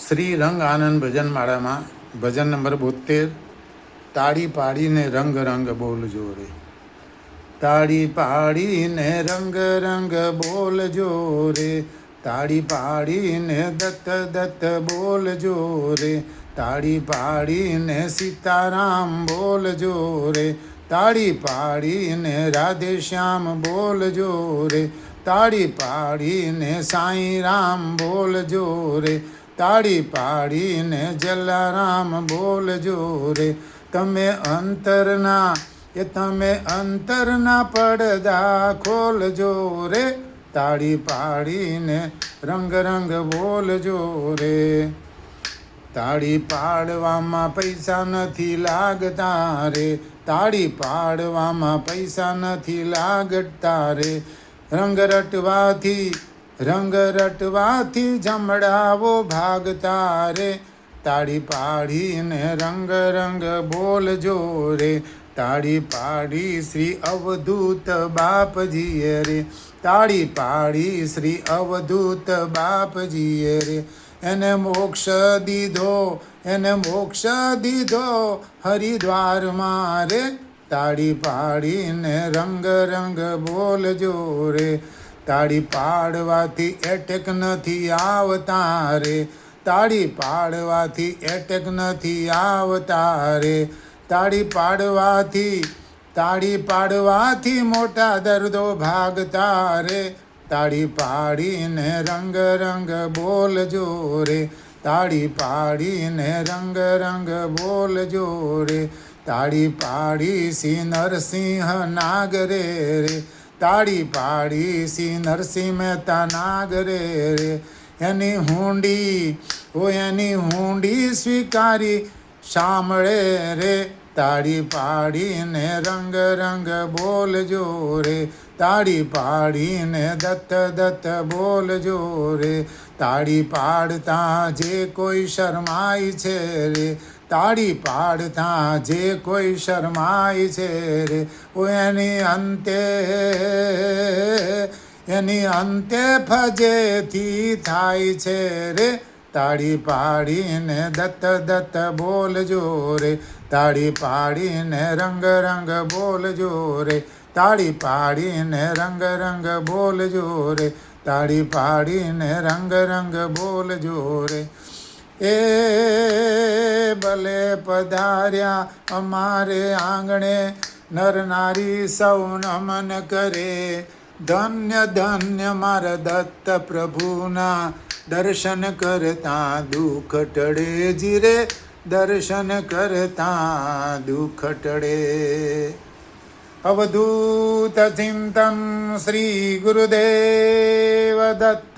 શ્રી રંગ આનંદ ભજન માળામાં ભજન નંબર 72 તાળી પાડીને રંગ રંગ બોલજો રે. તાળી પાડીને રંગ રંગ બોલજો રે. તાળી પાડીને દત્ત દત્ત બોલજો રે. તાળી પાડીને સીતારામ બોલજો રે. તાળી પાડીને રાધે શ્યામ બોલજો રે. તાળી પાડીને સાંઈ રામ બોલજો રે. તાળી પાડીને જલારામ બોલજો રે. તમે અંતરના પડદા ખોલજો રે. તાળી પાડીને રંગ રંગ બોલજો રે. તાળી પાડવામાં પૈસા નથી લાગતા રે. તાળી પાડવામાં પૈસા નથી લાગતા રે. રંગ રટવાથી જમડાવો ભાગતા રે. તાળી પાડીને રંગ રંગ બોલજો રે. તાળી પાડી શ્રી અવધૂત બાપજીએ રે. તાળી પાડી શ્રી અવધૂત બાપજીએ રે. એને મોક્ષ દીધો હરિદ્વારમાં રે. તાળી પાડીને રંગ રંગ બોલજો રે. તાળી પાડવાથી એટેક નથી આવતા રે. તાળી પાડવાથી એટેક નથી આવતા રે. તાળી પાડવાથી મોટા દર્દો ભાગતા રે. તાળી પાડીને રંગ રંગ બોલજો રે. તાળી પાડીને રંગ રંગ બોલજો રે. તાળી પાડી શ્રી નરસિંહ નાગરે રે. તાળી પાડી શ્રી નરસિંહ મહેતા નાગરે રે. એની હુંડી સ્વીકારી સાંભળે રે. તાળી પાડીને રંગ રંગ બોલજો રે. તાળી પાડીને દત્ત દત્ત બોલજો રે. તાળી પાડતા જે કોઈ શરમાય છે રે. તાળી પાડતા જે કોઈ શરમાય છે રે. એની અંતે ફજેથી થાય છે રે. તાળી પાડીને દત્ત દત્ત બોલજો રે. તાળી પાડીને રંગ રંગ બોલજો રે. તાળી પાડીને રંગ રંગ બોલજો રે. તાળી પાડીને રંગ રંગ બોલજો રે. એ ભલે પધાર્યા અમારે આંગણે. નર નારી સૌ નમન કરે. ધન્ય ધન્ય મારા દત્ત પ્રભુના દર્શન કરતા દુઃખ ટળે જીરે. દર્શન કરતા દુઃખ ટળે. અવધૂત ચિંતન શ્રી ગુરુદેવ દત્ત.